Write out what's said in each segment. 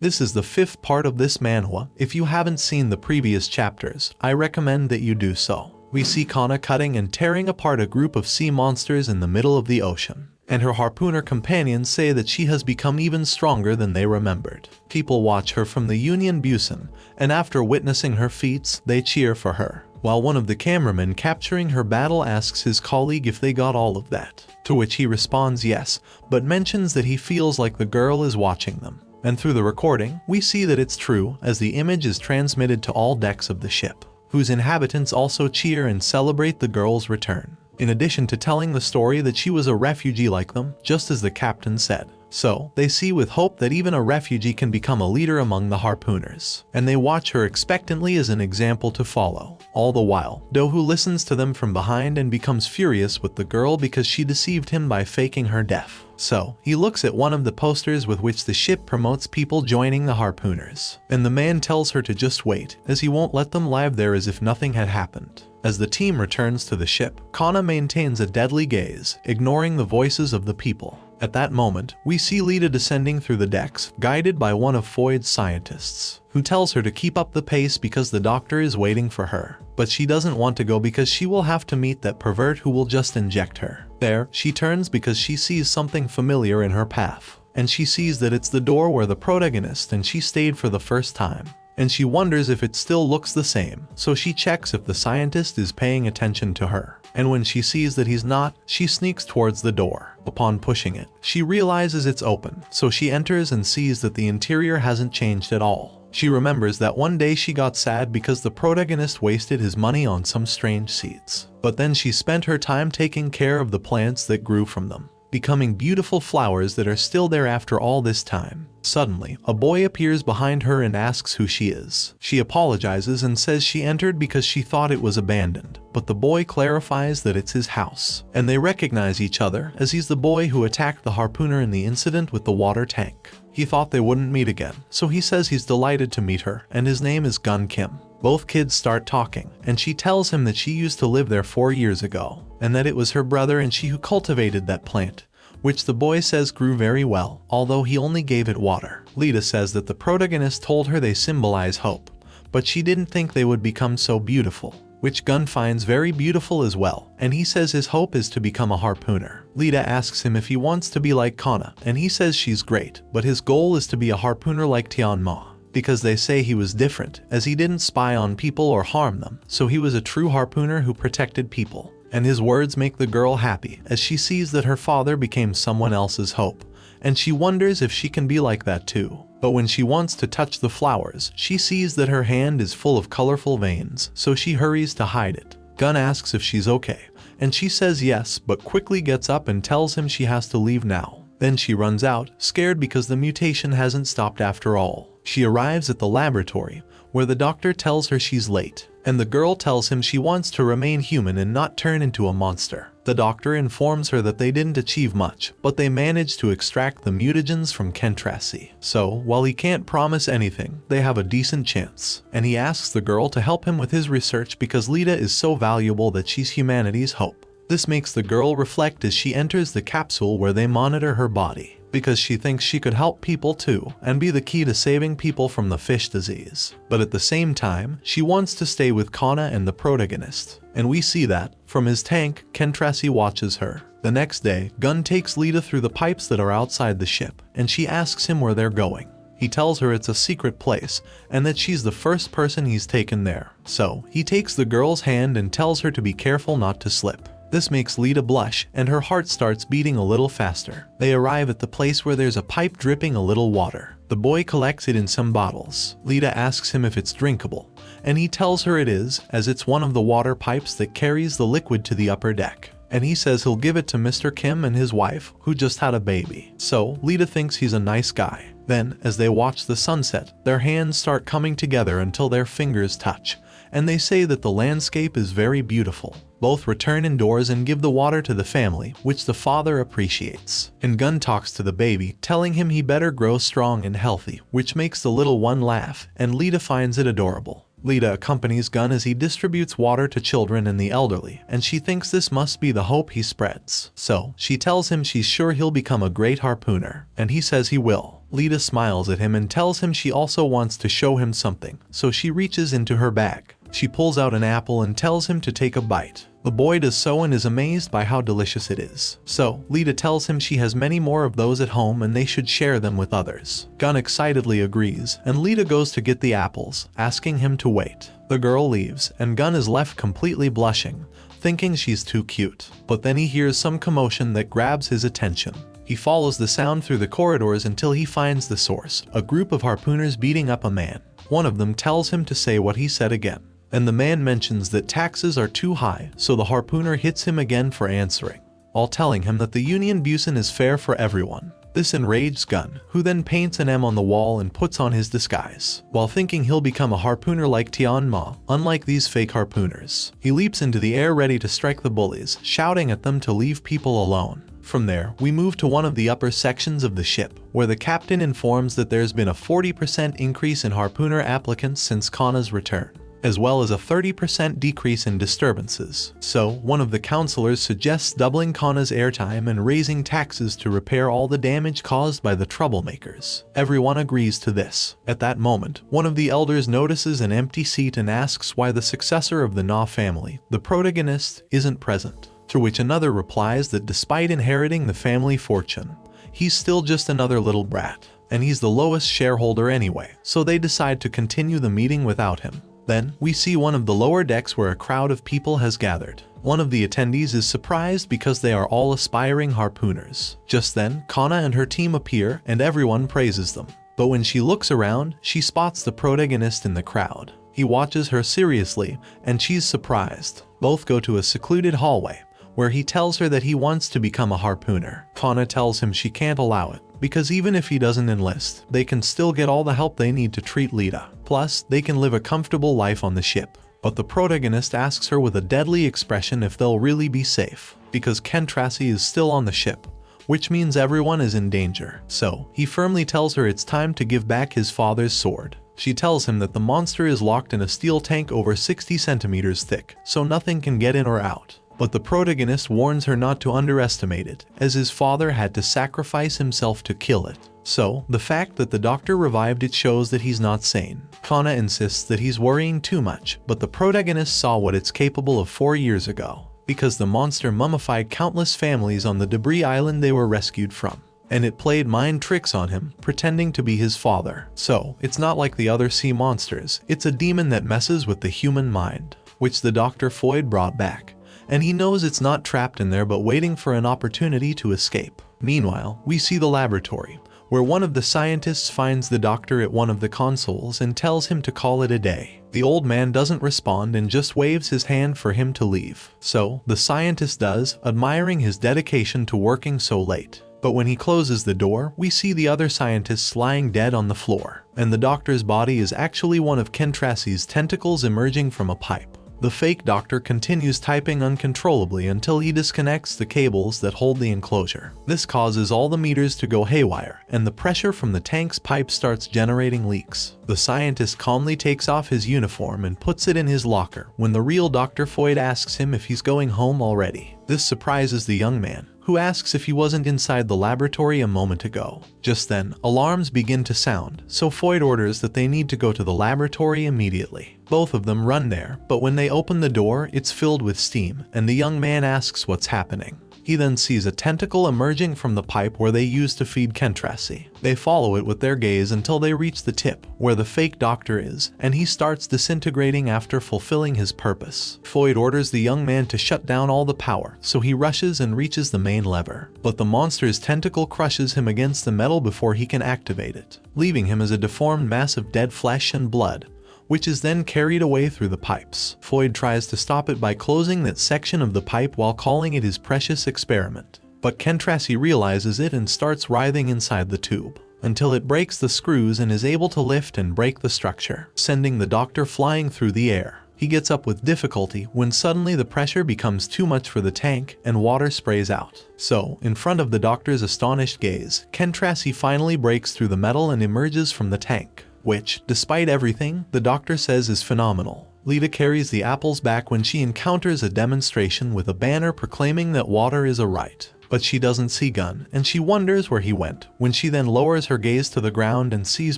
This is the 5th part of this manhwa. If you haven't seen the previous chapters, I recommend that you do so. We see Kana cutting and tearing apart a group of sea monsters in the middle of the ocean. And her harpooner companions say that she has become even stronger than they remembered. People watch her from the Union Busan, and after witnessing her feats, they cheer for her. While one of the cameramen capturing her battle asks his colleague if they got all of that, to which he responds yes, but mentions that he feels like the girl is watching them. And through the recording, we see that it's true, as the image is transmitted to all decks of the ship, whose inhabitants also cheer and celebrate the girl's return, in addition to telling the story that she was a refugee like them, just as the captain said. So, they see with hope that even a refugee can become a leader among the harpooners, and they watch her expectantly as an example to follow. All the while, Dohu listens to them from behind and becomes furious with the girl because she deceived him by faking her death. So, he looks at one of the posters with which the ship promotes people joining the harpooners, and the man tells her to just wait, as he won't let them live there as if nothing had happened. As the team returns to the ship, Kana maintains a deadly gaze, ignoring the voices of the people. At that moment, we see Lita descending through the decks, guided by one of Foyd's scientists, who tells her to keep up the pace because the doctor is waiting for her. But she doesn't want to go because she will have to meet that pervert who will just inject her. There, she turns because she sees something familiar in her path, and she sees that it's the door where the protagonist and she stayed for the first time. And she wonders if it still looks the same, so she checks if the scientist is paying attention to her. And when she sees that he's not, she sneaks towards the door. Upon pushing it, she realizes it's open, so she enters and sees that the interior hasn't changed at all. She remembers that one day she got sad because the protagonist wasted his money on some strange seeds. But then she spent her time taking care of the plants that grew from them, becoming beautiful flowers that are still there after all this time. Suddenly, a boy appears behind her and asks who she is. She apologizes and says she entered because she thought it was abandoned, but the boy clarifies that it's his house, and they recognize each other as he's the boy who attacked the harpooner in the incident with the water tank. He thought they wouldn't meet again, so he says he's delighted to meet her, and his name is Gun Kim. Both kids start talking, and she tells him that she used to live there 4 years ago, and that it was her brother and she who cultivated that plant, which the boy says grew very well, although he only gave it water. Lita says that the protagonist told her they symbolize hope, but she didn't think they would become so beautiful, which Gun finds very beautiful as well, and he says his hope is to become a harpooner. Lita asks him if he wants to be like Kana, and he says she's great, but his goal is to be a harpooner like Tianma, because they say he was different, as he didn't spy on people or harm them, so he was a true harpooner who protected people. And his words make the girl happy, as she sees that her father became someone else's hope, and she wonders if she can be like that too. But when she wants to touch the flowers, she sees that her hand is full of colorful veins, so she hurries to hide it. Gun asks if she's okay, and she says yes, but quickly gets up and tells him she has to leave now. Then she runs out, scared because the mutation hasn't stopped after all. She arrives at the laboratory, where the doctor tells her she's late, and the girl tells him she wants to remain human and not turn into a monster. The doctor informs her that they didn't achieve much, but they managed to extract the mutagens from Kentrasi. So, while he can't promise anything, they have a decent chance, and he asks the girl to help him with his research because Lita is so valuable that she's humanity's hope. This makes the girl reflect as she enters the capsule where they monitor her body, because she thinks she could help people too and be the key to saving people from the fish disease. But at the same time, she wants to stay with Kana and the protagonist. And we see that, from his tank, Kentrasi watches her. The next day, Gun takes Lita through the pipes that are outside the ship, and she asks him where they're going. He tells her it's a secret place, and that she's the first person he's taken there. So, he takes the girl's hand and tells her to be careful not to slip. This makes Lita blush, and her heart starts beating a little faster. They arrive at the place where there's a pipe dripping a little water. The boy collects it in some bottles. Lita asks him if it's drinkable, and he tells her it is, as it's one of the water pipes that carries the liquid to the upper deck. And he says he'll give it to Mr. Kim and his wife, who just had a baby. So, Lita thinks he's a nice guy. Then, as they watch the sunset, their hands start coming together until their fingers touch, and they say that the landscape is very beautiful. Both return indoors and give the water to the family, which the father appreciates. And Gun talks to the baby, telling him he better grow strong and healthy, which makes the little one laugh, and Lita finds it adorable. Lita accompanies Gun as he distributes water to children and the elderly, and she thinks this must be the hope he spreads. So, she tells him she's sure he'll become a great harpooner, and he says he will. Lita smiles at him and tells him she also wants to show him something, so she reaches into her bag. She pulls out an apple and tells him to take a bite. The boy does so and is amazed by how delicious it is. So, Lita tells him she has many more of those at home and they should share them with others. Gun excitedly agrees, and Lita goes to get the apples, asking him to wait. The girl leaves, and Gun is left completely blushing, thinking she's too cute. But then he hears some commotion that grabs his attention. He follows the sound through the corridors until he finds the source, a group of harpooners beating up a man. One of them tells him to say what he said again, and the man mentions that taxes are too high, so the harpooner hits him again for answering, while telling him that the Union Busan is fair for everyone. This enrages Gun, who then paints an M on the wall and puts on his disguise, while thinking he'll become a harpooner like Tian Ma, unlike these fake harpooners. He leaps into the air ready to strike the bullies, shouting at them to leave people alone. From there, we move to one of the upper sections of the ship, where the captain informs that there's been a 40% increase in harpooner applicants since Kana's return, as well as a 30% decrease in disturbances. So, one of the counselors suggests doubling Kana's airtime and raising taxes to repair all the damage caused by the troublemakers. Everyone agrees to this. At that moment, one of the elders notices an empty seat and asks why the successor of the Na family, the protagonist, isn't present. To which another replies that despite inheriting the family fortune, he's still just another little brat, and he's the lowest shareholder anyway, so they decide to continue the meeting without him. Then, we see one of the lower decks where a crowd of people has gathered. One of the attendees is surprised because they are all aspiring harpooners. Just then, Kana and her team appear, and everyone praises them. But when she looks around, she spots the protagonist in the crowd. He watches her seriously, and she's surprised. Both go to a secluded hallway, where he tells her that he wants to become a harpooner. Kana tells him she can't allow it, because even if he doesn't enlist, they can still get all the help they need to treat Lita. Plus, they can live a comfortable life on the ship. But the protagonist asks her with a deadly expression if they'll really be safe, because Kentrassi is still on the ship, which means everyone is in danger. So, he firmly tells her it's time to give back his father's sword. She tells him that the monster is locked in a steel tank over 60 centimeters thick, so nothing can get in or out. But the protagonist warns her not to underestimate it, as his father had to sacrifice himself to kill it. So, the fact that the doctor revived it shows that he's not sane. Kana insists that he's worrying too much, but the protagonist saw what it's capable of 4 years ago, because the monster mummified countless families on the debris island they were rescued from. And it played mind tricks on him, pretending to be his father. So, it's not like the other sea monsters, it's a demon that messes with the human mind, which the Dr. Foyd brought back. And he knows it's not trapped in there but waiting for an opportunity to escape. Meanwhile, we see the laboratory, where one of the scientists finds the doctor at one of the consoles and tells him to call it a day. The old man doesn't respond and just waves his hand for him to leave. So, the scientist does, admiring his dedication to working so late. But when he closes the door, we see the other scientists lying dead on the floor, and the doctor's body is actually one of Kentrassi's tentacles emerging from a pipe. The fake doctor continues typing uncontrollably until he disconnects the cables that hold the enclosure. This causes all the meters to go haywire, and the pressure from the tank's pipe starts generating leaks. The scientist calmly takes off his uniform and puts it in his locker when the real Dr. Foyd asks him if he's going home already. This surprises the young man, who asks if he wasn't inside the laboratory a moment ago. Just then, alarms begin to sound, so Foyd orders that they need to go to the laboratory immediately. Both of them run there, but when they open the door, it's filled with steam, and the young man asks what's happening. He then sees a tentacle emerging from the pipe where they used to feed Kentrassi. They follow it with their gaze until they reach the tip, where the fake doctor is, and he starts disintegrating after fulfilling his purpose. Foyd orders the young man to shut down all the power, so he rushes and reaches the main lever. But the monster's tentacle crushes him against the metal before he can activate it, leaving him as a deformed mass of dead flesh and blood, which is then carried away through the pipes. Foyd tries to stop it by closing that section of the pipe while calling it his precious experiment. But Kentrassi realizes it and starts writhing inside the tube, until it breaks the screws and is able to lift and break the structure, sending the doctor flying through the air. He gets up with difficulty when suddenly the pressure becomes too much for the tank and water sprays out. So, in front of the doctor's astonished gaze, Kentrassi finally breaks through the metal and emerges from the tank, which, despite everything, the doctor says is phenomenal. Lita carries the apples back when she encounters a demonstration with a banner proclaiming that water is a right. but she doesn't see Gun, and she wonders where he went, when she then lowers her gaze to the ground and sees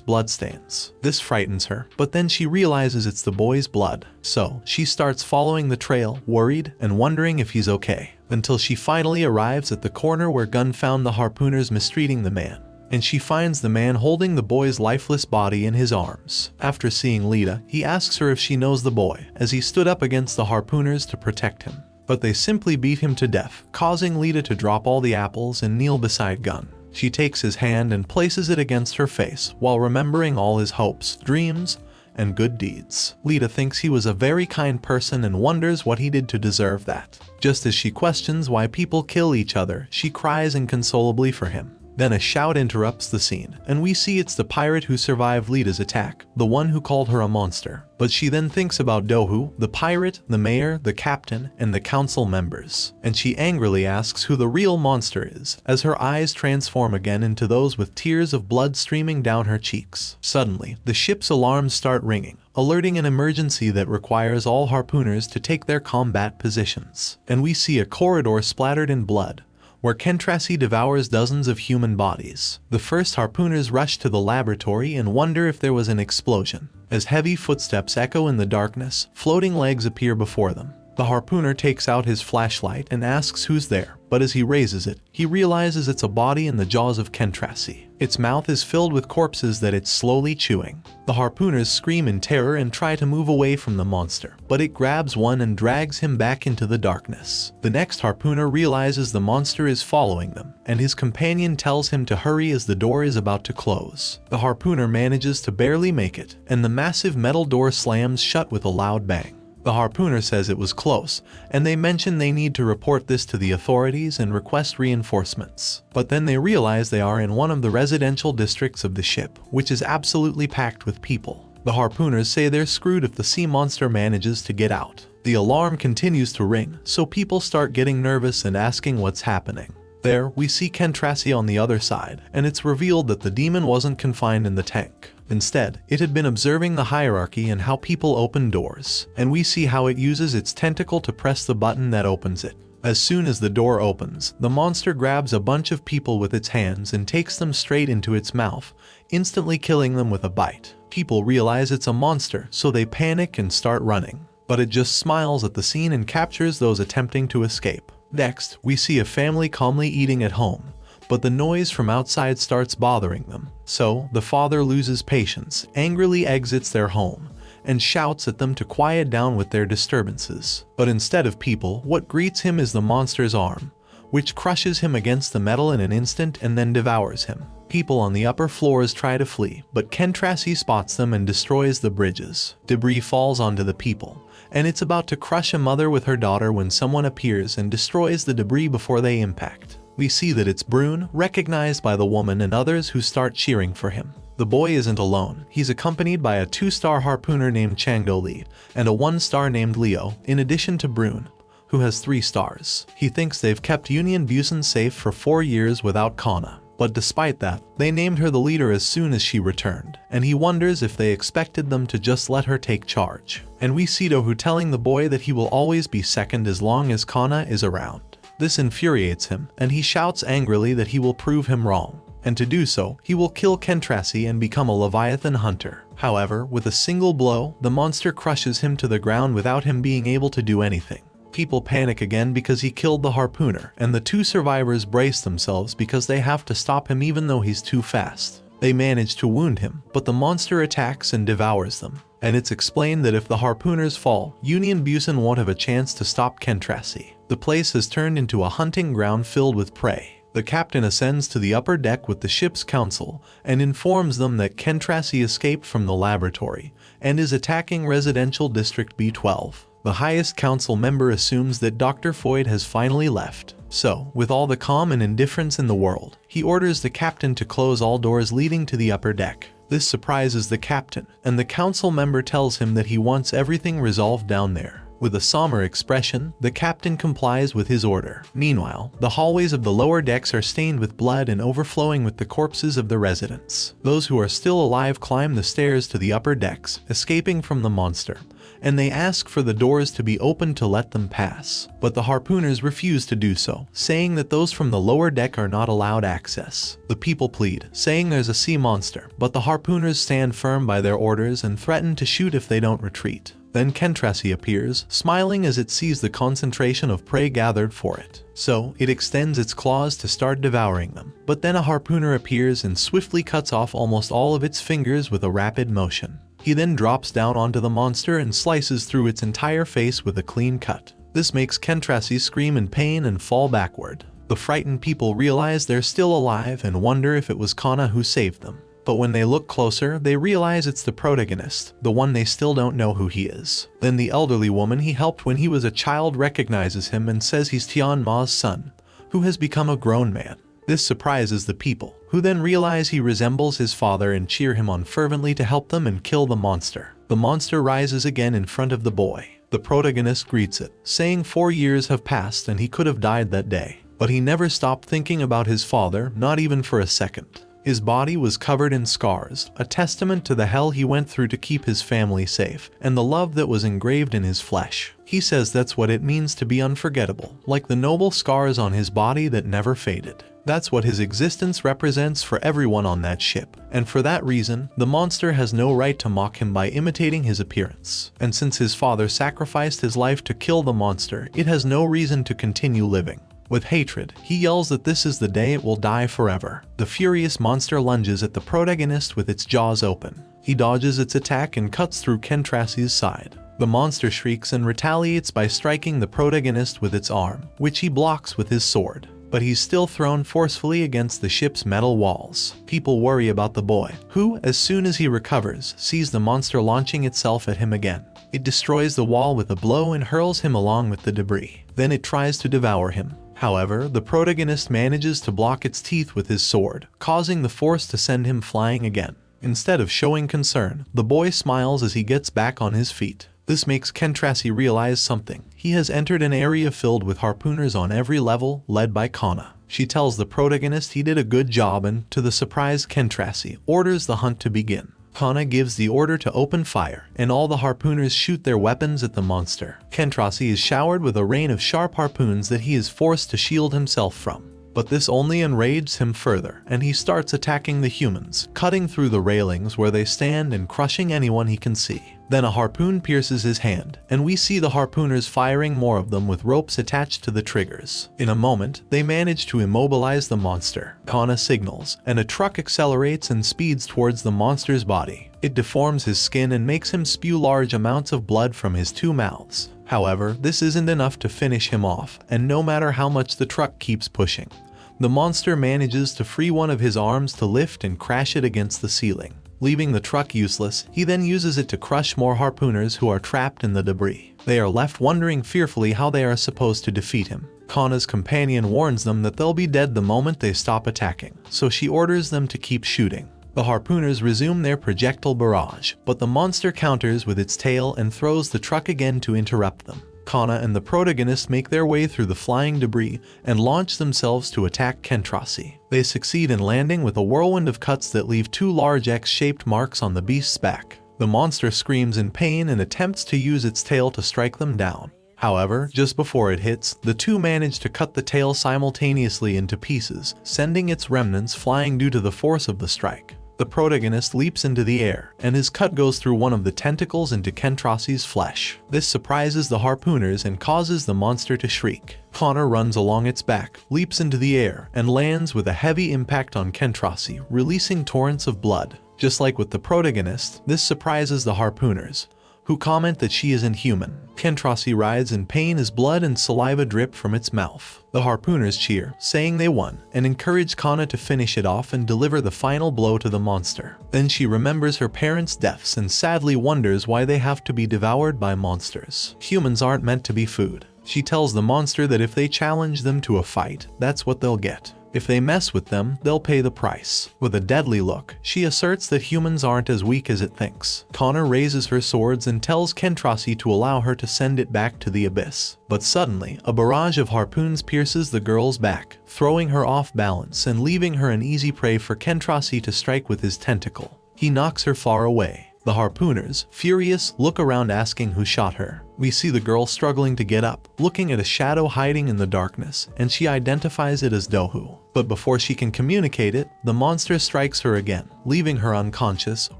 bloodstains. This frightens her, but then she realizes it's the boy's blood, so she starts following the trail, worried and wondering if he's okay, until she finally arrives at the corner where Gun found the harpooners mistreating the man, and she finds the man holding the boy's lifeless body in his arms. After seeing Lita, he asks her if she knows the boy, as he stood up against the harpooners to protect him, but they simply beat him to death, causing Lita to drop all the apples and kneel beside Gun. She takes his hand and places it against her face while remembering all his hopes, dreams, and good deeds. Lita thinks he was a very kind person and wonders what he did to deserve that. Just as she questions why people kill each other, she cries inconsolably for him. Then a shout interrupts the scene, and we see it's the pirate who survived Lita's attack, the one who called her a monster. But she then thinks about Dohu, the pirate, the mayor, the captain, and the council members, and she angrily asks who the real monster is, as her eyes transform again into those with tears of blood streaming down her cheeks. Suddenly, the ship's alarms start ringing, alerting an emergency that requires all harpooners to take their combat positions. And we see a corridor splattered in blood, where Kentrasi devours dozens of human bodies. The first harpooners rush to the laboratory and wonder if there was an explosion. As heavy footsteps echo in the darkness, floating legs appear before them. The harpooner takes out his flashlight and asks who's there, but as he raises it, he realizes it's a body in the jaws of Kentrasi. Its mouth is filled with corpses that it's slowly chewing. The harpooners scream in terror and try to move away from the monster, but it grabs one and drags him back into the darkness. The next harpooner realizes the monster is following them, and his companion tells him to hurry as the door is about to close. The harpooner manages to barely make it, and the massive metal door slams shut with a loud bang. The harpooner says it was close, and they mention they need to report this to the authorities and request reinforcements. But then they realize they are in one of the residential districts of the ship, which is absolutely packed with people. The harpooners say they're screwed if the sea monster manages to get out. The alarm continues to ring, so people start getting nervous and asking what's happening. There, we see Kentrasi on the other side, and it's revealed that the demon wasn't confined in the tank. Instead, it had been observing the hierarchy and how people open doors, and we see how it uses its tentacle to press the button that opens it. As soon as the door opens, the monster grabs a bunch of people with its hands and takes them straight into its mouth, instantly killing them with a bite. People realize it's a monster, so they panic and start running, but it just smiles at the scene and captures those attempting to escape. Next, we see a family calmly eating at home, but the noise from outside starts bothering them. So, the father loses patience, angrily exits their home, and shouts at them to quiet down with their disturbances. But instead of people, what greets him is the monster's arm, which crushes him against the metal in an instant and then devours him. People on the upper floors try to flee, but Kentrasi spots them and destroys the bridges. Debris falls onto the people, and it's about to crush a mother with her daughter when someone appears and destroys the debris before they impact. We see that it's Brune, recognized by the woman and others who start cheering for him. The boy isn't alone. He's accompanied by a 2-star harpooner named Changdo Li and a 1-star named Leo, in addition to Brune, who has 3 stars. He thinks they've kept Union Busan safe for 4 years without Kana. But despite that, they named her the leader as soon as she returned, and he wonders if they expected them to just let her take charge. And we see Dohu telling the boy that he will always be second as long as Kana is around. This infuriates him, and he shouts angrily that he will prove him wrong. And to do so, he will kill Kentrasi and become a Leviathan hunter. However, with a single blow, the monster crushes him to the ground without him being able to do anything. People panic again because he killed the harpooner, and the 2 survivors brace themselves because they have to stop him even though he's too fast. They manage to wound him, but the monster attacks and devours them. And it's explained that if the harpooners fall, Union Busan won't have a chance to stop Kentrasi. The place has turned into a hunting ground filled with prey. The captain ascends to the upper deck with the ship's council and informs them that Kentrasi escaped from the laboratory and is attacking Residential District B12. The highest council member assumes that Dr. Foyd has finally left. So, with all the calm and indifference in the world, he orders the captain to close all doors leading to the upper deck. This surprises the captain, and the council member tells him that he wants everything resolved down there. With a somber expression, the captain complies with his order. Meanwhile, the hallways of the lower decks are stained with blood and overflowing with the corpses of the residents. Those who are still alive climb the stairs to the upper decks, escaping from the monster, and they ask for the doors to be opened to let them pass. But the harpooners refuse to do so, saying that those from the lower deck are not allowed access. The people plead, saying there's a sea monster, but the harpooners stand firm by their orders and threaten to shoot if they don't retreat. Then Kentrasi appears, smiling as it sees the concentration of prey gathered for it. So, it extends its claws to start devouring them. But then a harpooner appears and swiftly cuts off almost all of its fingers with a rapid motion. He then drops down onto the monster and slices through its entire face with a clean cut. This makes Kentrasi scream in pain and fall backward. The frightened people realize they're still alive and wonder if it was Kana who saved them. But when they look closer, they realize it's the protagonist, the one they still don't know who he is. Then the elderly woman he helped when he was a child recognizes him and says he's Tian Ma's son, who has become a grown man. This surprises the people, who then realize he resembles his father and cheer him on fervently to help them and kill the monster. The monster rises again in front of the boy. The protagonist greets it, saying 4 years have passed and he could have died that day. But he never stopped thinking about his father, not even for a second. His body was covered in scars, a testament to the hell he went through to keep his family safe, and the love that was engraved in his flesh. He says that's what it means to be unforgettable, like the noble scars on his body that never faded. That's what his existence represents for everyone on that ship, and for that reason, the monster has no right to mock him by imitating his appearance. And since his father sacrificed his life to kill the monster, it has no reason to continue living. With hatred, he yells that this is the day it will die forever. The furious monster lunges at the protagonist with its jaws open. He dodges its attack and cuts through Kentrasi's side. The monster shrieks and retaliates by striking the protagonist with its arm, which he blocks with his sword. But he's still thrown forcefully against the ship's metal walls. People worry about the boy, who, as soon as he recovers, sees the monster launching itself at him again. It destroys the wall with a blow and hurls him along with the debris. Then it tries to devour him. However, the protagonist manages to block its teeth with his sword, causing the force to send him flying again. Instead of showing concern, the boy smiles as he gets back on his feet. This makes Kentrasi realize something. He has entered an area filled with harpooners on every level, led by Kana. She tells the protagonist he did a good job and, to the surprise Kentrasi, orders the hunt to begin. Kana gives the order to open fire, and all the harpooners shoot their weapons at the monster. Kentrasi is showered with a rain of sharp harpoons that he is forced to shield himself from. But this only enrages him further, and he starts attacking the humans, cutting through the railings where they stand and crushing anyone he can see. Then a harpoon pierces his hand, and we see the harpooners firing more of them with ropes attached to the triggers. In a moment, they manage to immobilize the monster. Kana signals, and a truck accelerates and speeds towards the monster's body. It deforms his skin and makes him spew large amounts of blood from his 2 mouths. However, this isn't enough to finish him off, and no matter how much the truck keeps pushing, the monster manages to free one of his arms to lift and crash it against the ceiling. Leaving the truck useless, he then uses it to crush more harpooners who are trapped in the debris. They are left wondering fearfully how they are supposed to defeat him. Kana's companion warns them that they'll be dead the moment they stop attacking, so she orders them to keep shooting. The harpooners resume their projectile barrage, but the monster counters with its tail and throws the truck again to interrupt them. Kana and the protagonist make their way through the flying debris and launch themselves to attack Kentrasi. They succeed in landing with a whirlwind of cuts that leave 2 large X-shaped marks on the beast's back. The monster screams in pain and attempts to use its tail to strike them down. However, just before it hits, the two manage to cut the tail simultaneously into pieces, sending its remnants flying due to the force of the strike. The protagonist leaps into the air, and his cut goes through one of the tentacles into Kentrasi's flesh. This surprises the harpooners and causes the monster to shriek. Kana runs along its back, leaps into the air, and lands with a heavy impact on Kentrasi, releasing torrents of blood. Just like with the protagonist, this surprises the harpooners, who comment that she isn't human. Kentrasi writhes in pain as blood and saliva drip from its mouth. The harpooners cheer, saying they won, and encourage Kana to finish it off and deliver the final blow to the monster. Then she remembers her parents' deaths and sadly wonders why they have to be devoured by monsters. Humans aren't meant to be food. She tells the monster that if they challenge them to a fight, that's what they'll get. If they mess with them, they'll pay the price. With a deadly look, she asserts that humans aren't as weak as it thinks. Kana raises her swords and tells Kentrasi to allow her to send it back to the abyss. But suddenly, a barrage of harpoons pierces the girl's back, throwing her off balance and leaving her an easy prey for Kentrasi to strike with his tentacle. He knocks her far away. The harpooners, furious, look around asking who shot her. We see the girl struggling to get up, looking at a shadow hiding in the darkness, and she identifies it as Dohu. But before she can communicate it, the monster strikes her again, leaving her unconscious,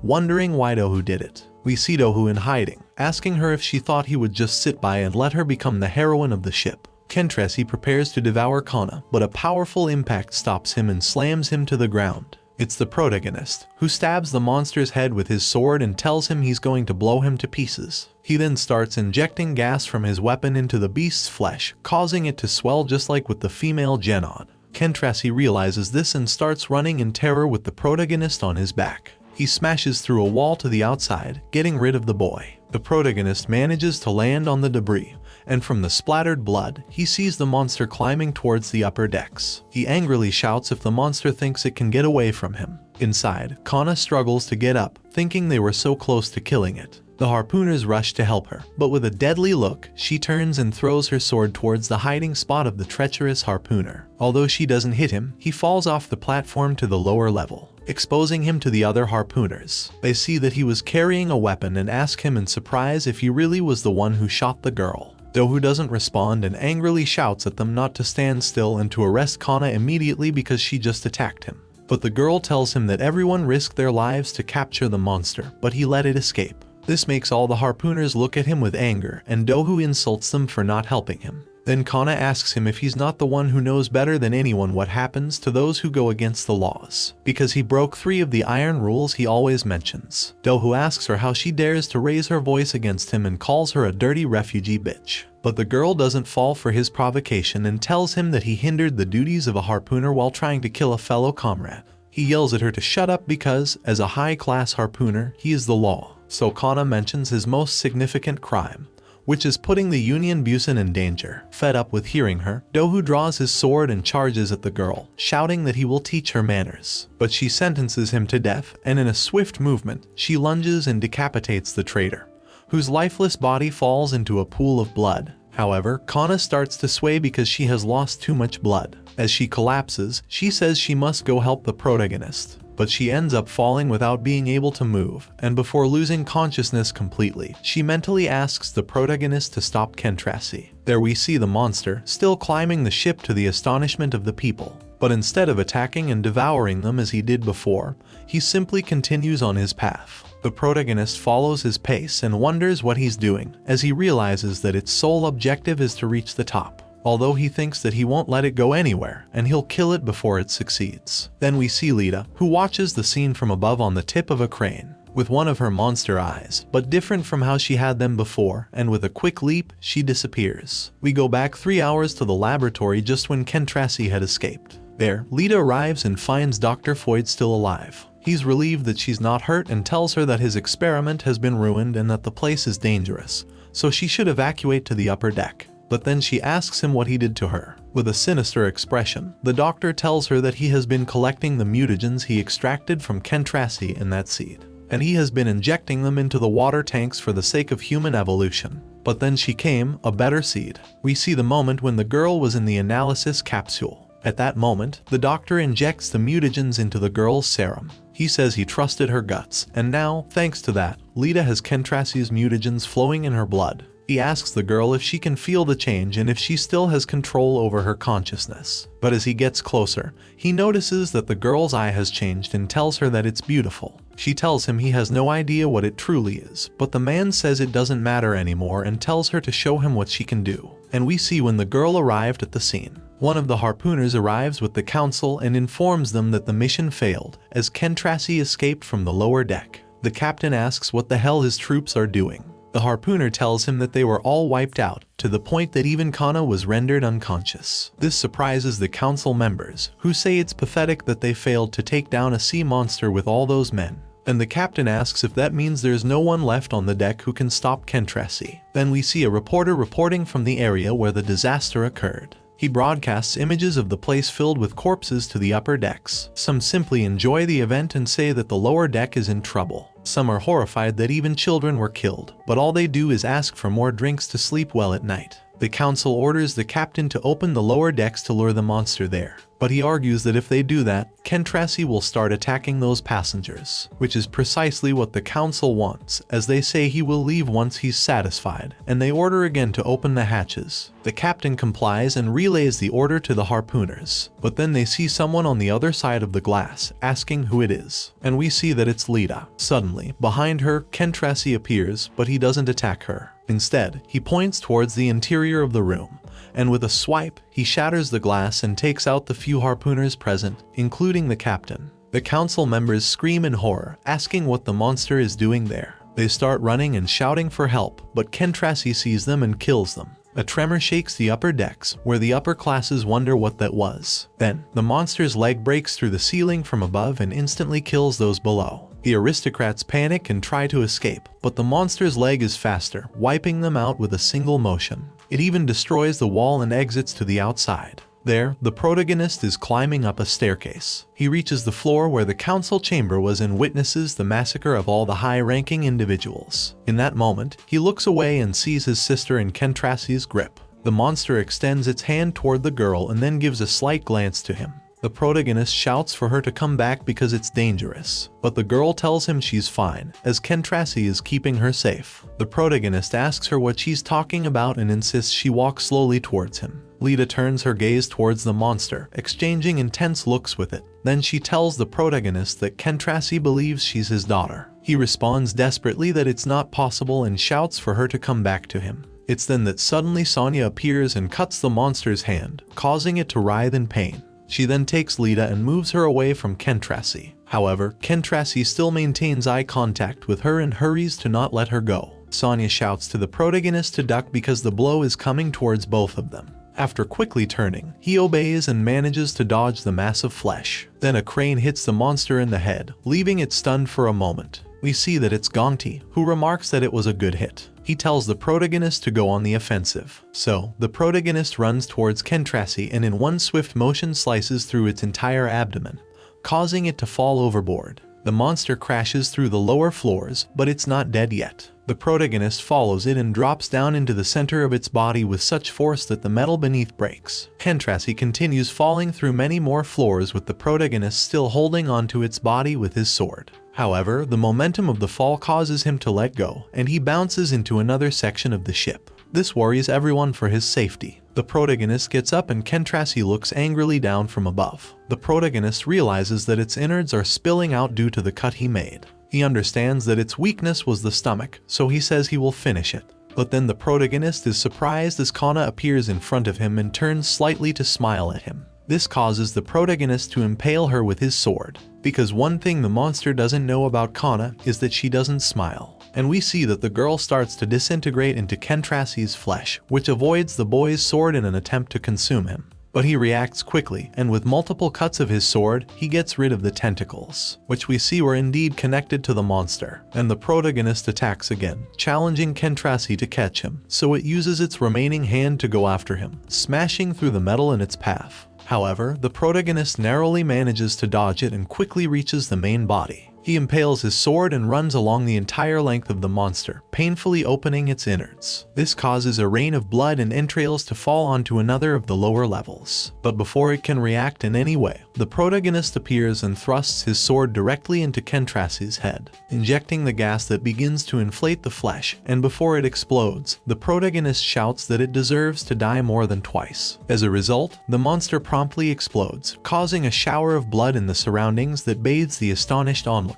wondering why Dohu did it. We see Dohu in hiding, asking her if she thought he would just sit by and let her become the heroine of the ship. Kentrasi prepares to devour Kana, but a powerful impact stops him and slams him to the ground. It's the protagonist, who stabs the monster's head with his sword and tells him he's going to blow him to pieces. He then starts injecting gas from his weapon into the beast's flesh, causing it to swell just like with the female Genon. Kentrasi realizes this and starts running in terror with the protagonist on his back. He smashes through a wall to the outside, getting rid of the boy. The protagonist manages to land on the debris, and from the splattered blood, he sees the monster climbing towards the upper decks. He angrily shouts if the monster thinks it can get away from him. Inside, Kana struggles to get up, thinking they were so close to killing it. The harpooners rush to help her, but with a deadly look, she turns and throws her sword towards the hiding spot of the treacherous harpooner. Although she doesn't hit him, he falls off the platform to the lower level, exposing him to the other harpooners. They see that he was carrying a weapon and ask him in surprise if he really was the one who shot the girl. Dohu doesn't respond and angrily shouts at them not to stand still and to arrest Kana immediately because she just attacked him. But the girl tells him that everyone risked their lives to capture the monster, but he let it escape. This makes all the harpooners look at him with anger, and Dohu insults them for not helping him. Then Kana asks him if he's not the one who knows better than anyone what happens to those who go against the laws, because he broke 3 of the iron rules he always mentions. Dohu asks her how she dares to raise her voice against him and calls her a dirty refugee bitch. But the girl doesn't fall for his provocation and tells him that he hindered the duties of a harpooner while trying to kill a fellow comrade. He yells at her to shut up because, as a high-class harpooner, he is the law. So Kana mentions his most significant crime, which is putting the Union Busan in danger. Fed up with hearing her, Dohu draws his sword and charges at the girl, shouting that he will teach her manners. But she sentences him to death, and in a swift movement, she lunges and decapitates the traitor, whose lifeless body falls into a pool of blood. However, Kana starts to sway because she has lost too much blood. As she collapses, she says she must go help the protagonist. But she ends up falling without being able to move, and before losing consciousness completely, she mentally asks the protagonist to stop Kentrasi. There we see the monster, still climbing the ship to the astonishment of the people. But instead of attacking and devouring them as he did before, he simply continues on his path. The protagonist follows his pace and wonders what he's doing, as he realizes that its sole objective is to reach the top. Although he thinks that he won't let it go anywhere, and he'll kill it before it succeeds. Then we see Lita, who watches the scene from above on the tip of a crane, with one of her monster eyes, but different from how she had them before, and with a quick leap, she disappears. We go back 3 hours to the laboratory just when Kentrasi had escaped. There, Lita arrives and finds Dr. Foyd still alive. He's relieved that she's not hurt and tells her that his experiment has been ruined and that the place is dangerous, so she should evacuate to the upper deck. But then she asks him what he did to her. With a sinister expression, the doctor tells her that he has been collecting the mutagens he extracted from Kentrasi in that seed, and he has been injecting them into the water tanks for the sake of human evolution. But then she came, a better seed. We see the moment when the girl was in the analysis capsule. At that moment, the doctor injects the mutagens into the girl's serum. He says he trusted her guts, and now, thanks to that, Lita has Kentrasi's mutagens flowing in her blood. He asks the girl if she can feel the change and if she still has control over her consciousness. But as he gets closer, he notices that the girl's eye has changed and tells her that it's beautiful. She tells him he has no idea what it truly is, but the man says it doesn't matter anymore and tells her to show him what she can do. And we see when the girl arrived at the scene. One of the harpooners arrives with the council and informs them that the mission failed, as Kentrasi escaped from the lower deck. The captain asks what the hell his troops are doing. The harpooner tells him that they were all wiped out, to the point that even Kana was rendered unconscious. This surprises the council members, who say it's pathetic that they failed to take down a sea monster with all those men. And the captain asks if that means there's no one left on the deck who can stop Kentrasi. Then we see a reporter reporting from the area where the disaster occurred. He broadcasts images of the place filled with corpses to the upper decks. Some simply enjoy the event and say that the lower deck is in trouble. Some are horrified that even children were killed, but all they do is ask for more drinks to sleep well at night. The council orders the captain to open the lower decks to lure the monster there, but he argues that if they do that, Kentrassi will start attacking those passengers, which is precisely what the council wants, as they say he will leave once he's satisfied, and they order again to open the hatches. The captain complies and relays the order to the harpooners, but then they see someone on the other side of the glass, asking who it is, and we see that it's Lita. Suddenly, behind her, Kentrassi appears, but he doesn't attack her. Instead, he points towards the interior of the room, and with a swipe, he shatters the glass and takes out the few harpooners present, including the captain. The council members scream in horror, asking what the monster is doing there. They start running and shouting for help, but Kentrassi sees them and kills them. A tremor shakes the upper decks, where the upper classes wonder what that was. Then, the monster's leg breaks through the ceiling from above and instantly kills those below. The aristocrats panic and try to escape, but the monster's leg is faster, wiping them out with a single motion. It even destroys the wall and exits to the outside. There, the protagonist is climbing up a staircase. He reaches the floor where the council chamber was and witnesses the massacre of all the high-ranking individuals. In that moment, he looks away and sees his sister in Kentrassi's grip. The monster extends its hand toward the girl and then gives a slight glance to him. The protagonist shouts for her to come back because it's dangerous, but the girl tells him she's fine, as Kentrassi is keeping her safe. The protagonist asks her what she's talking about and insists she walk slowly towards him. Lita turns her gaze towards the monster, exchanging intense looks with it. Then she tells the protagonist that Kentrassi believes she's his daughter. He responds desperately that it's not possible and shouts for her to come back to him. It's then that suddenly Sonia appears and cuts the monster's hand, causing it to writhe in pain. She then takes Lita and moves her away from Kentrassi. However, Kentrassi still maintains eye contact with her and hurries to not let her go. Sonia shouts to the protagonist to duck because the blow is coming towards both of them. After quickly turning, he obeys and manages to dodge the mass of flesh. Then a crane hits the monster in the head, leaving it stunned for a moment. We see that it's Gongti, who remarks that it was a good hit. He tells the protagonist to go on the offensive. So, the protagonist runs towards Kentrassi and in one swift motion slices through its entire abdomen, causing it to fall overboard. The monster crashes through the lower floors, but it's not dead yet. The protagonist follows it and drops down into the center of its body with such force that the metal beneath breaks. Kentrassi continues falling through many more floors with the protagonist still holding onto its body with his sword. However, the momentum of the fall causes him to let go, and he bounces into another section of the ship. This worries everyone for his safety. The protagonist gets up and Kentrassi looks angrily down from above. The protagonist realizes that its innards are spilling out due to the cut he made. He understands that its weakness was the stomach, so he says he will finish it. But then the protagonist is surprised as Kana appears in front of him and turns slightly to smile at him. This causes the protagonist to impale her with his sword, because one thing the monster doesn't know about Kana is that she doesn't smile. And we see that the girl starts to disintegrate into Kentrassi's flesh, which avoids the boy's sword in an attempt to consume him. But he reacts quickly, and with multiple cuts of his sword, he gets rid of the tentacles, which we see were indeed connected to the monster. And the protagonist attacks again, challenging Kentrassi to catch him, so it uses its remaining hand to go after him, smashing through the metal in its path. However, the protagonist narrowly manages to dodge it and quickly reaches the main body. He impales his sword and runs along the entire length of the monster, painfully opening its innards. This causes a rain of blood and entrails to fall onto another of the lower levels. But before it can react in any way, the protagonist appears and thrusts his sword directly into Kentrassi's head, injecting the gas that begins to inflate the flesh, and before it explodes, the protagonist shouts that it deserves to die more than twice. As a result, the monster promptly explodes, causing a shower of blood in the surroundings that bathes the astonished onlookers.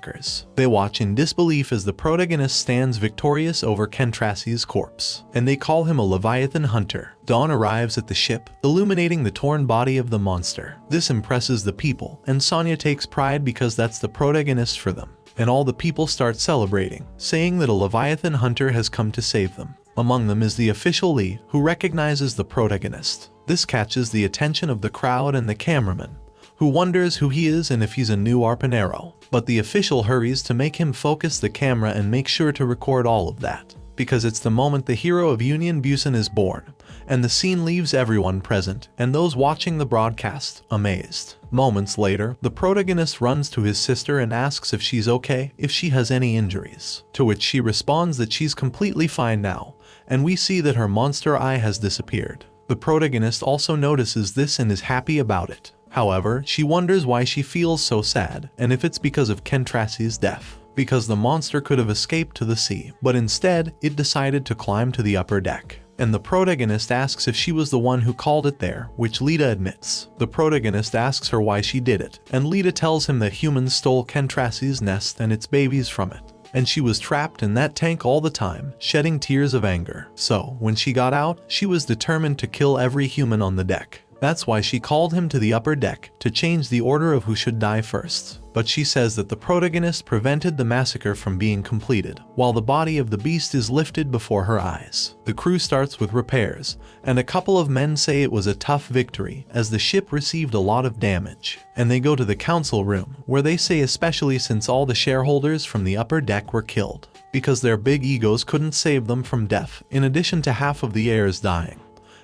They watch in disbelief as the protagonist stands victorious over Kentrassi's corpse, and they call him a Leviathan hunter. Dawn arrives at the ship, illuminating the torn body of the monster. This impresses the people, and Sonia takes pride because that's the protagonist for them. And all the people start celebrating, saying that a Leviathan hunter has come to save them. Among them is the official Lee, who recognizes the protagonist. This catches the attention of the crowd and the cameraman, who wonders who he is and if he's a new harpooner. But the official hurries to make him focus the camera and make sure to record all of that, because it's the moment the hero of Union Busan is born, and the scene leaves everyone present and those watching the broadcast amazed. Moments later, the protagonist runs to his sister and asks if she's okay, if she has any injuries, to which she responds that she's completely fine now, and we see that her monster eye has disappeared. The protagonist also notices this and is happy about it. However, she wonders why she feels so sad, and if it's because of Kentrasi's death, because the monster could have escaped to the sea, but instead, it decided to climb to the upper deck. And the protagonist asks if she was the one who called it there, which Lita admits. The protagonist asks her why she did it, and Lita tells him that humans stole Kentrasi's nest and its babies from it, and she was trapped in that tank all the time, shedding tears of anger. So, when she got out, she was determined to kill every human on the deck. That's why she called him to the upper deck, to change the order of who should die first. But she says that the protagonist prevented the massacre from being completed, while the body of the beast is lifted before her eyes. The crew starts with repairs, and a couple of men say it was a tough victory, as the ship received a lot of damage. And they go to the council room, where they say especially since all the shareholders from the upper deck were killed, because their big egos couldn't save them from death, in addition to half of the heirs dying,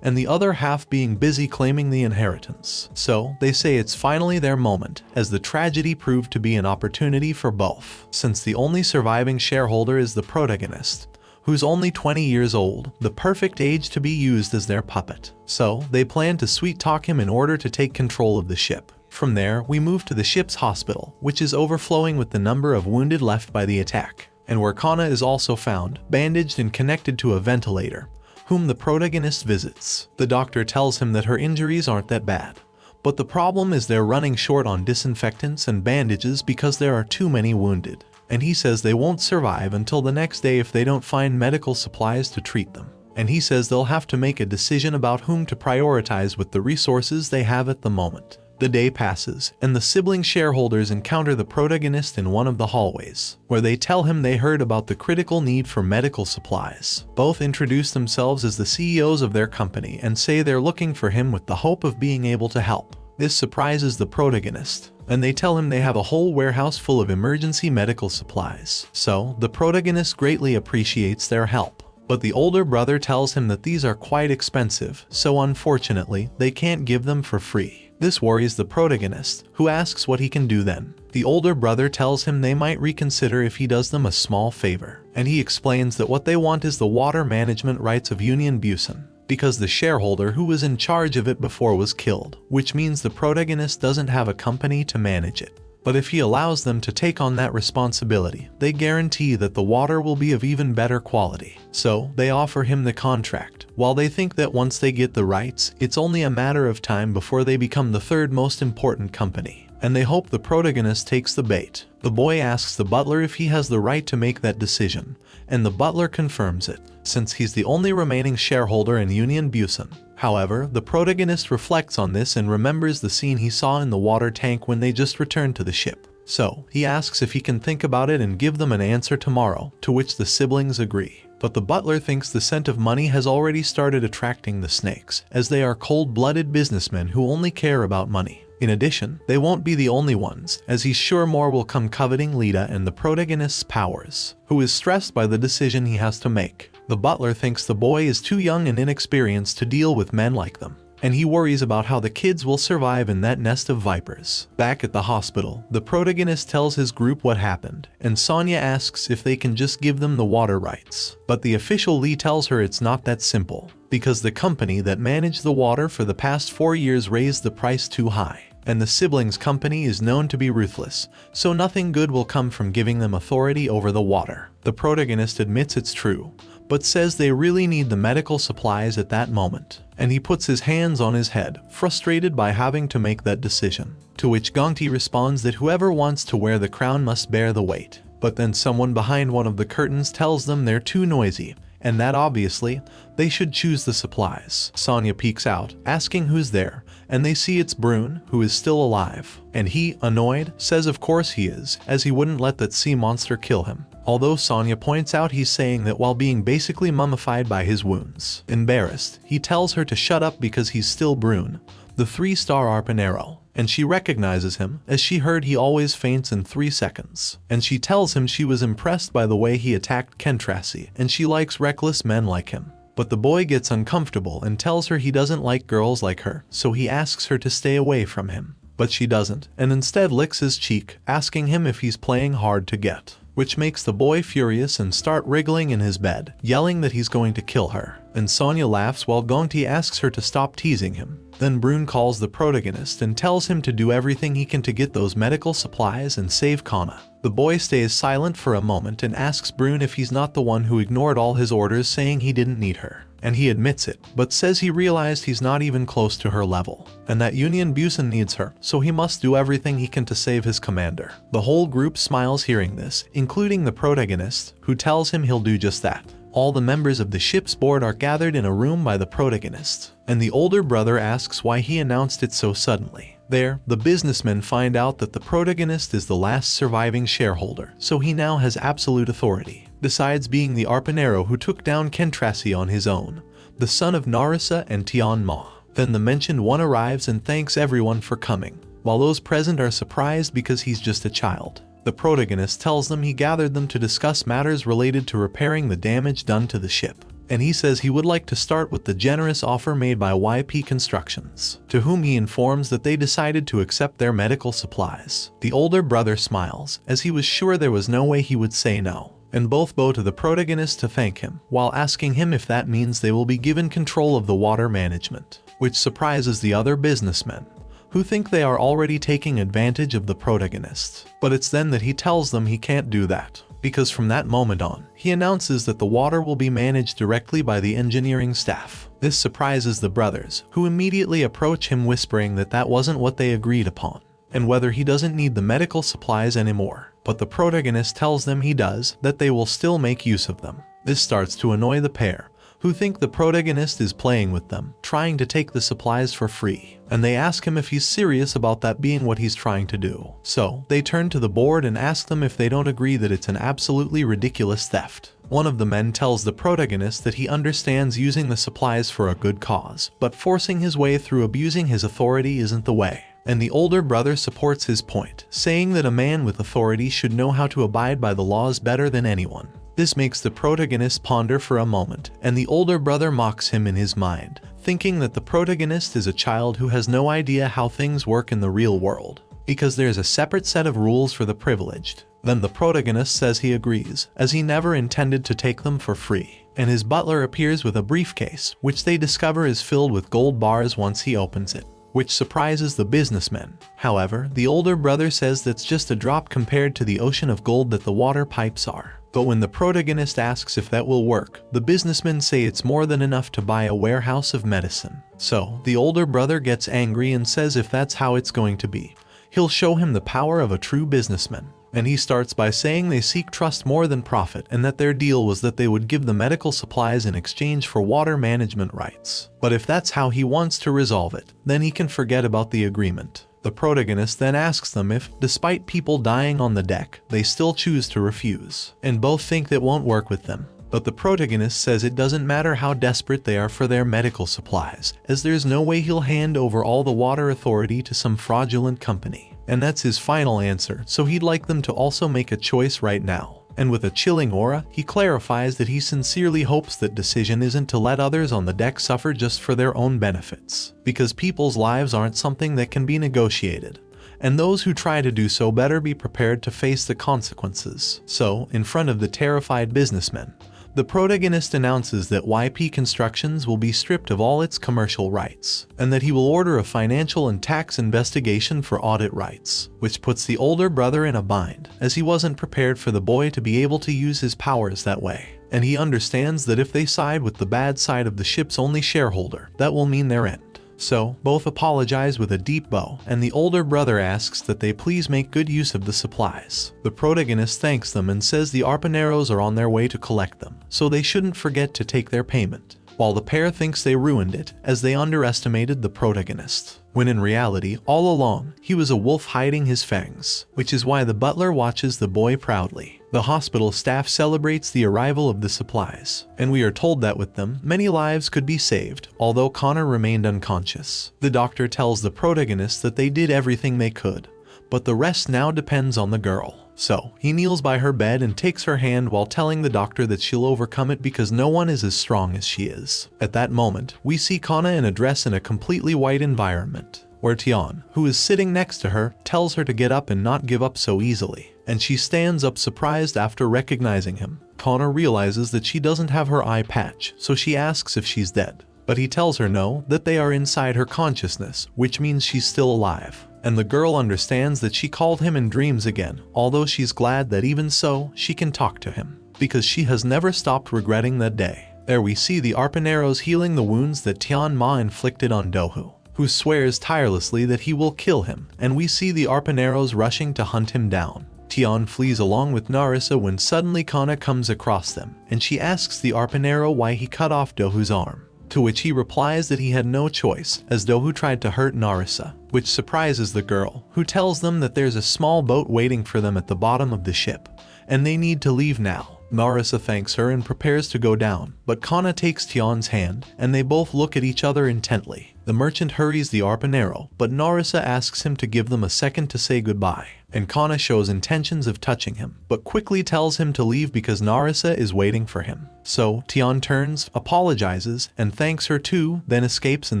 and the other half being busy claiming the inheritance. So, they say it's finally their moment, as the tragedy proved to be an opportunity for both, since the only surviving shareholder is the protagonist, who's only 20 years old, the perfect age to be used as their puppet. So, they plan to sweet-talk him in order to take control of the ship. From there, we move to the ship's hospital, which is overflowing with the number of wounded left by the attack, and where Kana is also found, bandaged and connected to a ventilator, whom the protagonist visits. The doctor tells him that her injuries aren't that bad, but the problem is they're running short on disinfectants and bandages because there are too many wounded, and he says they won't survive until the next day if they don't find medical supplies to treat them. And he says they'll have to make a decision about whom to prioritize with the resources they have at the moment. The day passes, and the sibling shareholders encounter the protagonist in one of the hallways, where they tell him they heard about the critical need for medical supplies. Both introduce themselves as the CEOs of their company and say they're looking for him with the hope of being able to help. This surprises the protagonist, and they tell him they have a whole warehouse full of emergency medical supplies. So, the protagonist greatly appreciates their help. But the older brother tells him that these are quite expensive, so unfortunately, they can't give them for free. This worries the protagonist, who asks what he can do then. The older brother tells him they might reconsider if he does them a small favor, and he explains that what they want is the water management rights of Union Busan, because the shareholder who was in charge of it before was killed, which means the protagonist doesn't have a company to manage it. But if he allows them to take on that responsibility, they guarantee that the water will be of even better quality. So, they offer him the contract, while they think that once they get the rights, it's only a matter of time before they become the third most important company. And they hope the protagonist takes the bait. The boy asks the butler if he has the right to make that decision, and the butler confirms it, since he's the only remaining shareholder in Union Busan. However, the protagonist reflects on this and remembers the scene he saw in the water tank when they just returned to the ship. So, he asks if he can think about it and give them an answer tomorrow, to which the siblings agree. But the butler thinks the scent of money has already started attracting the snakes, as they are cold-blooded businessmen who only care about money. In addition, they won't be the only ones, as he's sure more will come coveting Lita and the protagonist's powers, who is stressed by the decision he has to make. The butler thinks the boy is too young and inexperienced to deal with men like them, and he worries about how the kids will survive in that nest of vipers. Back at the hospital, the protagonist tells his group what happened, and Sonya asks if they can just give them the water rights. But the official Lee tells her it's not that simple, because the company that managed the water for the past 4 years raised the price too high. And the siblings' company is known to be ruthless, so nothing good will come from giving them authority over the water. The protagonist admits it's true, but says they really need the medical supplies at that moment, and he puts his hands on his head, frustrated by having to make that decision. To which Gongti responds that whoever wants to wear the crown must bear the weight. But then someone behind one of the curtains tells them they're too noisy, and that obviously, they should choose the supplies. Sonya peeks out, asking who's there, and they see it's Brune, who is still alive. And he, annoyed, says of course he is, as he wouldn't let that sea monster kill him. Although Sonya points out he's saying that while being basically mummified by his wounds. Embarrassed, he tells her to shut up because he's still Brune, the 3-star harpooner, and she recognizes him, as she heard he always faints in 3 seconds. And she tells him she was impressed by the way he attacked Kentrassi, and she likes reckless men like him. But the boy gets uncomfortable and tells her he doesn't like girls like her, so he asks her to stay away from him. But she doesn't, and instead licks his cheek, asking him if he's playing hard to get, which makes the boy furious and start wriggling in his bed, yelling that he's going to kill her. And Sonia laughs while Gonti asks her to stop teasing him. Then Brune calls the protagonist and tells him to do everything he can to get those medical supplies and save Kana. The boy stays silent for a moment and asks Brune if he's not the one who ignored all his orders saying he didn't need her. And he admits it, but says he realized he's not even close to her level, and that Union Busan needs her, so he must do everything he can to save his commander. The whole group smiles hearing this, including the protagonist, who tells him he'll do just that. All the members of the ship's board are gathered in a room by the protagonist, and the older brother asks why he announced it so suddenly. There, the businessmen find out that the protagonist is the last surviving shareholder, so he now has absolute authority, besides being the harpooner who took down Kentrassi on his own, the son of Narisa and Tian Ma. Then the mentioned one arrives and thanks everyone for coming, while those present are surprised because he's just a child. The protagonist tells them he gathered them to discuss matters related to repairing the damage done to the ship, and he says he would like to start with the generous offer made by YP Constructions, to whom he informs that they decided to accept their medical supplies. The older brother smiles, as he was sure there was no way he would say no, and both bow to the protagonist to thank him, while asking him if that means they will be given control of the water management, which surprises the other businessmen, who think they are already taking advantage of the protagonist. But it's then that he tells them he can't do that, because from that moment on, he announces that the water will be managed directly by the engineering staff. This surprises the brothers, who immediately approach him whispering that that wasn't what they agreed upon, and whether he doesn't need the medical supplies anymore. But the protagonist tells them he does, that they will still make use of them. This starts to annoy the pair, who think the protagonist is playing with them, trying to take the supplies for free, and they ask him if he's serious about that being what he's trying to do. So, they turn to the board and ask them if they don't agree that it's an absolutely ridiculous theft. One of the men tells the protagonist that he understands using the supplies for a good cause, but forcing his way through abusing his authority isn't the way. And the older brother supports his point, saying that a man with authority should know how to abide by the laws better than anyone. This makes the protagonist ponder for a moment, and the older brother mocks him in his mind, thinking that the protagonist is a child who has no idea how things work in the real world, because there's a separate set of rules for the privileged. Then the protagonist says he agrees, as he never intended to take them for free, and his butler appears with a briefcase, which they discover is filled with gold bars once he opens it, which surprises the businessmen. However, the older brother says that's just a drop compared to the ocean of gold that the water pipes are. But when the protagonist asks if that will work, the businessmen say it's more than enough to buy a warehouse of medicine. So, the older brother gets angry and says if that's how it's going to be, he'll show him the power of a true businessman. And he starts by saying they seek trust more than profit, and that their deal was that they would give the medical supplies in exchange for water management rights. But if that's how he wants to resolve it, then he can forget about the agreement. The protagonist then asks them if, despite people dying on the deck, they still choose to refuse, and both think that won't work with them. But the protagonist says it doesn't matter how desperate they are for their medical supplies, as there's no way he'll hand over all the water authority to some fraudulent company. And that's his final answer, so he'd like them to also make a choice right now. And with a chilling aura, he clarifies that he sincerely hopes that decision isn't to let others on the deck suffer just for their own benefits, because people's lives aren't something that can be negotiated, and those who try to do so better be prepared to face the consequences. So, in front of the terrified businessmen, the protagonist announces that YP Constructions will be stripped of all its commercial rights, and that he will order a financial and tax investigation for audit rights, which puts the older brother in a bind, as he wasn't prepared for the boy to be able to use his powers that way. And he understands that if they side with the bad side of the ship's only shareholder, that will mean their end. So, both apologize with a deep bow, and the older brother asks that they please make good use of the supplies. The protagonist thanks them and says the harpooneros are on their way to collect them, so they shouldn't forget to take their payment, while the pair thinks they ruined it, as they underestimated the protagonist, when in reality, all along, he was a wolf hiding his fangs, which is why the butler watches the boy proudly. The hospital staff celebrates the arrival of the supplies, and we are told that with them, many lives could be saved, although Kana remained unconscious. The doctor tells the protagonist that they did everything they could, but the rest now depends on the girl. So, he kneels by her bed and takes her hand while telling the doctor that she'll overcome it because no one is as strong as she is. At that moment, we see Kana in a dress in a completely white environment, where Tian, who is sitting next to her, tells her to get up and not give up so easily, and she stands up surprised after recognizing him. Kana realizes that she doesn't have her eye patch, so she asks if she's dead, but he tells her no, that they are inside her consciousness, which means she's still alive. And the girl understands that she called him in dreams again, although she's glad that even so, she can talk to him, because she has never stopped regretting that day. There we see the harpooneros healing the wounds that Tian Ma inflicted on Dohu, who swears tirelessly that he will kill him, and we see the harpooneros rushing to hunt him down. Tian flees along with Narissa when suddenly Kana comes across them, and she asks the harpoonero why he cut off Dohu's arm, to which he replies that he had no choice, as Dohu tried to hurt Narissa, which surprises the girl, who tells them that there's a small boat waiting for them at the bottom of the ship, and they need to leave now. Narissa thanks her and prepares to go down, but Kana takes Tian's hand, and they both look at each other intently. The merchant hurries the harpoonero, but Narissa asks him to give them a second to say goodbye, and Kana shows intentions of touching him, but quickly tells him to leave because Narissa is waiting for him. So, Tian turns, apologizes, and thanks her too, then escapes in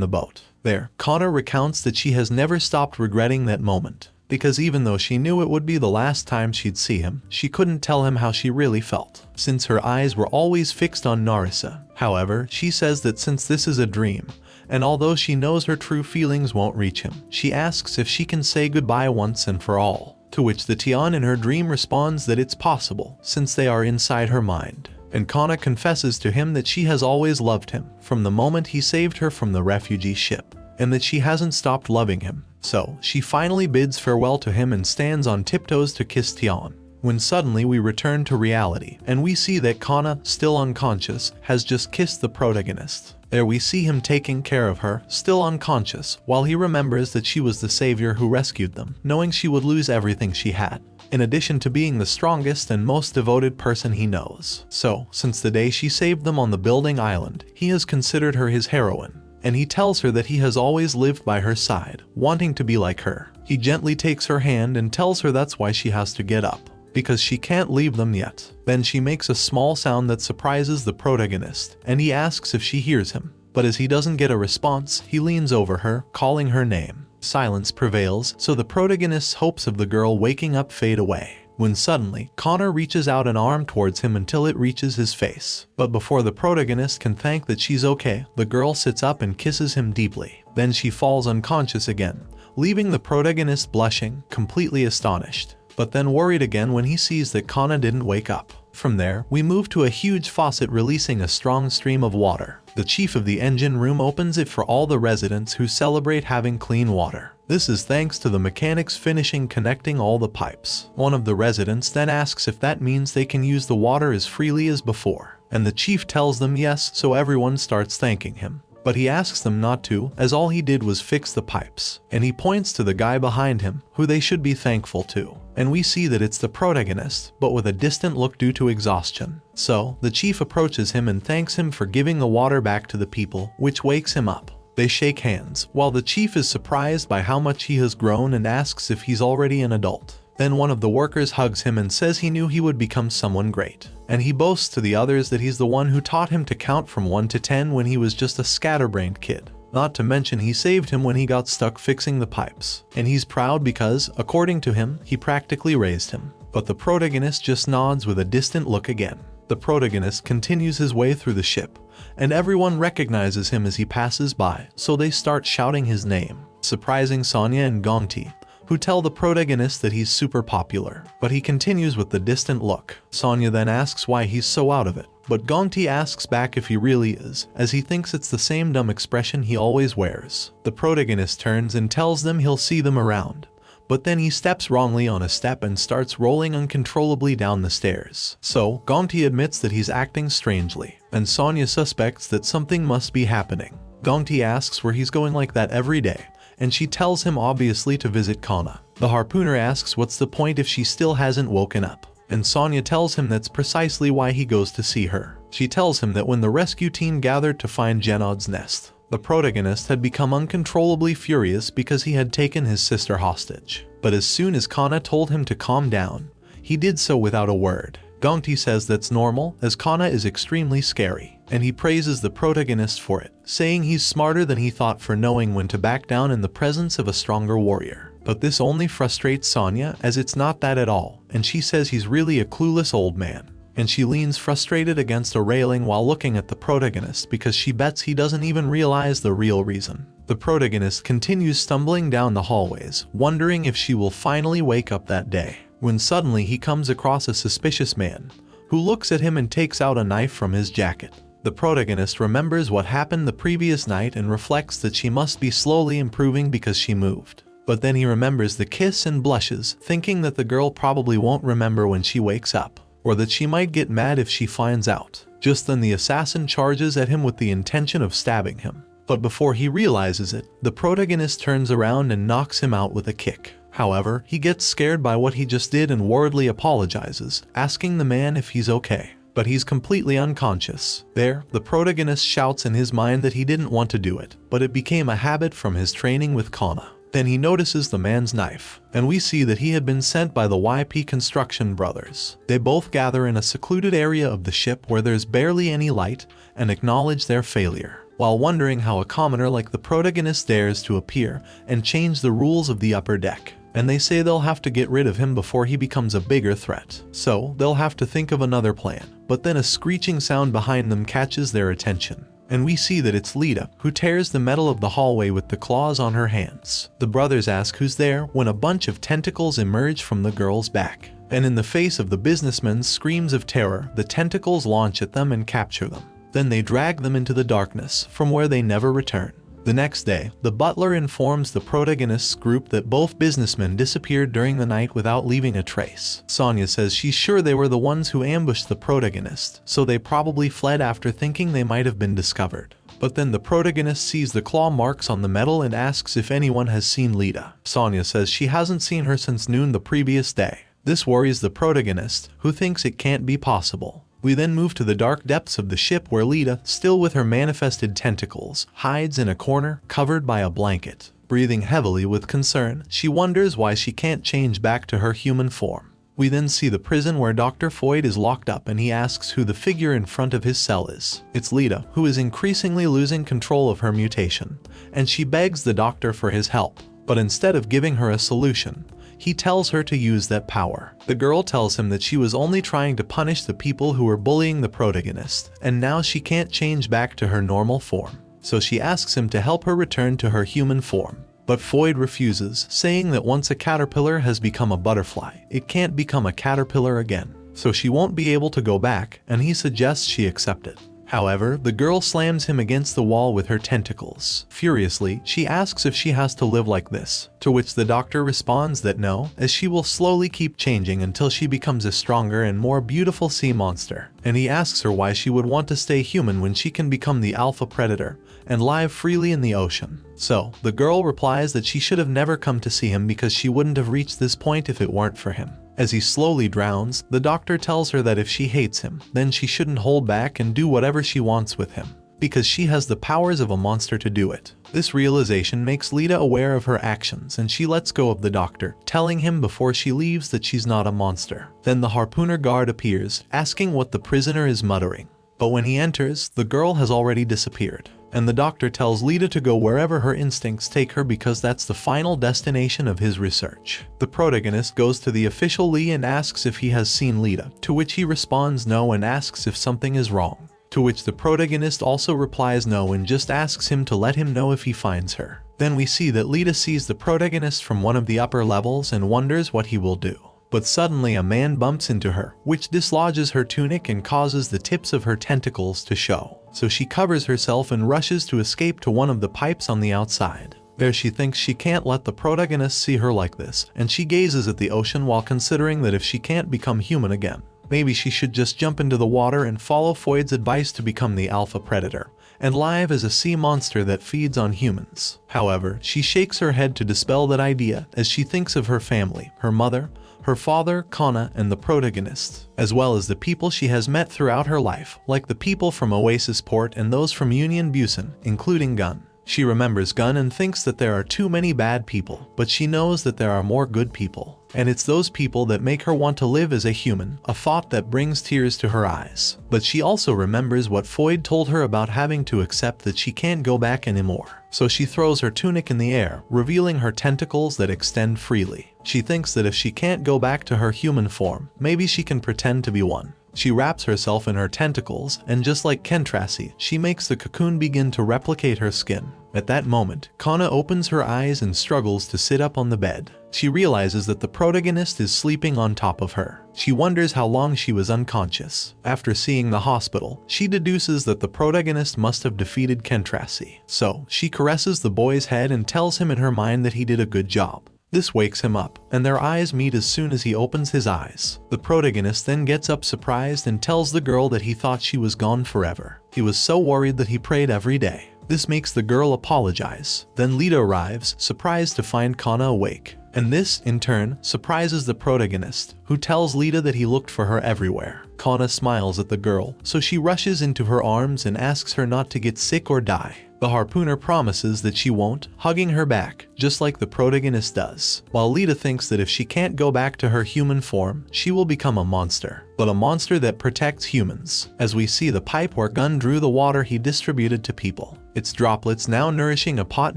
the boat. There, Kana recounts that she has never stopped regretting that moment, because even though she knew it would be the last time she'd see him, she couldn't tell him how she really felt, since her eyes were always fixed on Narissa. However, she says that since this is a dream, and although she knows her true feelings won't reach him, she asks if she can say goodbye once and for all, to which the Tian in her dream responds that it's possible, since they are inside her mind. And Kana confesses to him that she has always loved him, from the moment he saved her from the refugee ship, and that she hasn't stopped loving him. So, she finally bids farewell to him and stands on tiptoes to kiss Tian, when suddenly we return to reality, and we see that Kana, still unconscious, has just kissed the protagonist. There we see him taking care of her, still unconscious, while he remembers that she was the savior who rescued them, knowing she would lose everything she had, in addition to being the strongest and most devoted person he knows. So, since the day she saved them on the building island, he has considered her his heroine, and he tells her that he has always lived by her side, wanting to be like her. He gently takes her hand and tells her that's why she has to get up, because she can't leave them yet. Then she makes a small sound that surprises the protagonist, and he asks if she hears him. But as he doesn't get a response, he leans over her, calling her name. Silence prevails, so the protagonist's hopes of the girl waking up fade away, when suddenly, Kana reaches out an arm towards him until it reaches his face. But before the protagonist can thank that she's okay, the girl sits up and kisses him deeply. Then she falls unconscious again, leaving the protagonist blushing, completely astonished, but then worried again when he sees that Kana didn't wake up. From there, we move to a huge faucet releasing a strong stream of water. The chief of the engine room opens it for all the residents who celebrate having clean water. This is thanks to the mechanics finishing connecting all the pipes. One of the residents then asks if that means they can use the water as freely as before, and the chief tells them yes, so everyone starts thanking him. But he asks them not to, as all he did was fix the pipes, and he points to the guy behind him, who they should be thankful to. And we see that it's the protagonist, but with a distant look due to exhaustion. So, the chief approaches him and thanks him for giving the water back to the people, which wakes him up. They shake hands, while the chief is surprised by how much he has grown and asks if he's already an adult. Then one of the workers hugs him and says he knew he would become someone great. And he boasts to the others that he's the one who taught him to count from 1 to 10 when he was just a scatterbrained kid. Not to mention he saved him when he got stuck fixing the pipes. And he's proud because, according to him, he practically raised him. But the protagonist just nods with a distant look again. The protagonist continues his way through the ship, and everyone recognizes him as he passes by, so they start shouting his name, surprising Sonia and Gongti, who tell the protagonist that he's super popular, but he continues with the distant look. Sonia then asks why he's so out of it, but Gongti asks back if he really is, as he thinks it's the same dumb expression he always wears. The protagonist turns and tells them he'll see them around, but then he steps wrongly on a step and starts rolling uncontrollably down the stairs. So, Gongti admits that he's acting strangely, and Sonia suspects that something must be happening. Gongti asks where he's going like that every day, and she tells him obviously to visit Kana. The harpooner asks what's the point if she still hasn't woken up, and Sonya tells him that's precisely why he goes to see her. She tells him that when the rescue team gathered to find Genod's nest, the protagonist had become uncontrollably furious because he had taken his sister hostage. But as soon as Kana told him to calm down, he did so without a word. Gongti says that's normal, as Kana is extremely scary, and he praises the protagonist for it, saying he's smarter than he thought for knowing when to back down in the presence of a stronger warrior. But this only frustrates Sonya, as it's not that at all, and she says he's really a clueless old man. And she leans frustrated against a railing while looking at the protagonist because she bets he doesn't even realize the real reason. The protagonist continues stumbling down the hallways, wondering if she will finally wake up that day, when suddenly he comes across a suspicious man, who looks at him and takes out a knife from his jacket. The protagonist remembers what happened the previous night and reflects that she must be slowly improving because she moved. But then he remembers the kiss and blushes, thinking that the girl probably won't remember when she wakes up, or that she might get mad if she finds out. Just then the assassin charges at him with the intention of stabbing him. But before he realizes it, the protagonist turns around and knocks him out with a kick. However, he gets scared by what he just did and worriedly apologizes, asking the man if he's okay. But he's completely unconscious. There, the protagonist shouts in his mind that he didn't want to do it, but it became a habit from his training with Kana. Then he notices the man's knife, and we see that he had been sent by the YP Construction brothers. They both gather in a secluded area of the ship where there's barely any light and acknowledge their failure, while wondering how a commoner like the protagonist dares to appear and change the rules of the upper deck. And they say they'll have to get rid of him before he becomes a bigger threat. So they'll have to think of another plan. But then a screeching sound behind them catches their attention, and we see that it's Lita, who tears the metal of the hallway with the claws on her hands. The brothers ask who's there when a bunch of tentacles emerge from the girl's back. And in the face of the businessmen's screams of terror, the tentacles launch at them and capture them. Then they drag them into the darkness, from where they never return. The next day, the butler informs the protagonist's group that both businessmen disappeared during the night without leaving a trace. Sonya says she's sure they were the ones who ambushed the protagonist, so they probably fled after thinking they might have been discovered. But then the protagonist sees the claw marks on the metal and asks if anyone has seen Lita. Sonya says she hasn't seen her since noon the previous day. This worries the protagonist, who thinks it can't be possible. We then move to the dark depths of the ship where Lita, still with her manifested tentacles, hides in a corner, covered by a blanket. Breathing heavily with concern, she wonders why she can't change back to her human form. We then see the prison where Dr. Foyd is locked up and he asks who the figure in front of his cell is. It's Lita, who is increasingly losing control of her mutation, and she begs the doctor for his help. But instead of giving her a solution, he tells her to use that power. The girl tells him that she was only trying to punish the people who were bullying the protagonist, and now she can't change back to her normal form. So she asks him to help her return to her human form. But Foyd refuses, saying that once a caterpillar has become a butterfly, it can't become a caterpillar again. So she won't be able to go back, and he suggests she accept it. However, the girl slams him against the wall with her tentacles. Furiously, she asks if she has to live like this, to which the doctor responds that no, as she will slowly keep changing until she becomes a stronger and more beautiful sea monster. And he asks her why she would want to stay human when she can become the alpha predator and live freely in the ocean. So, the girl replies that she should have never come to see him because she wouldn't have reached this point if it weren't for him. As he slowly drowns, the doctor tells her that if she hates him, then she shouldn't hold back and do whatever she wants with him, because she has the powers of a monster to do it. This realization makes Lita aware of her actions and she lets go of the doctor, telling him before she leaves that she's not a monster. Then the harpooner guard appears, asking what the prisoner is muttering. But when he enters, the girl has already disappeared, and the doctor tells Lita to go wherever her instincts take her because that's the final destination of his research. The protagonist goes to the official Lee and asks if he has seen Lita, to which he responds no and asks if something is wrong, to which the protagonist also replies no and just asks him to let him know if he finds her. Then we see that Lita sees the protagonist from one of the upper levels and wonders what he will do. But suddenly a man bumps into her, which dislodges her tunic and causes the tips of her tentacles to show. So she covers herself and rushes to escape to one of the pipes on the outside. There she thinks she can't let the protagonist see her like this, and she gazes at the ocean while considering that if she can't become human again, maybe she should just jump into the water and follow Foyd's advice to become the alpha predator, and live as a sea monster that feeds on humans. However, she shakes her head to dispel that idea as she thinks of her family, her mother, her father, Kana, and the protagonist, as well as the people she has met throughout her life, like the people from Oasis Port and those from Union Busan, including Gun. She remembers Gun and thinks that there are too many bad people, but she knows that there are more good people. And it's those people that make her want to live as a human, a thought that brings tears to her eyes. But she also remembers what Foyd told her about having to accept that she can't go back anymore. So she throws her tunic in the air, revealing her tentacles that extend freely. She thinks that if she can't go back to her human form, maybe she can pretend to be one. She wraps herself in her tentacles, and just like Kentrassi, she makes the cocoon begin to replicate her skin. At that moment, Kana opens her eyes and struggles to sit up on the bed. She realizes that the protagonist is sleeping on top of her. She wonders how long she was unconscious. After seeing the hospital, she deduces that the protagonist must have defeated Kentrassi. So, she caresses the boy's head and tells him in her mind that he did a good job. This wakes him up, and their eyes meet as soon as he opens his eyes. The protagonist then gets up surprised and tells the girl that he thought she was gone forever. He was so worried that he prayed every day. This makes the girl apologize. Then Lita arrives, surprised to find Kana awake. And this, in turn, surprises the protagonist, who tells Lita that he looked for her everywhere. Kana smiles at the girl, so she rushes into her arms and asks her not to get sick or die. The harpooner promises that she won't, hugging her back, just like the protagonist does. While Lita thinks that if she can't go back to her human form, she will become a monster. But a monster that protects humans, as we see the pipe where Gun drew the water he distributed to people. Its droplets now nourishing a pot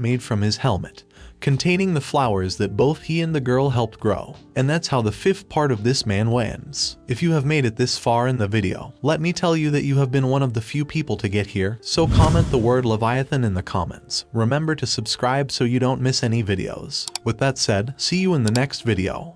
made from his helmet, containing the flowers that both he and the girl helped grow. And that's how the 5th part of this manhwa ends. If you have made it this far in the video, let me tell you that you have been one of the few people to get here, so comment the word Leviathan in the comments. Remember to subscribe so you don't miss any videos. With that said, see you in the next video.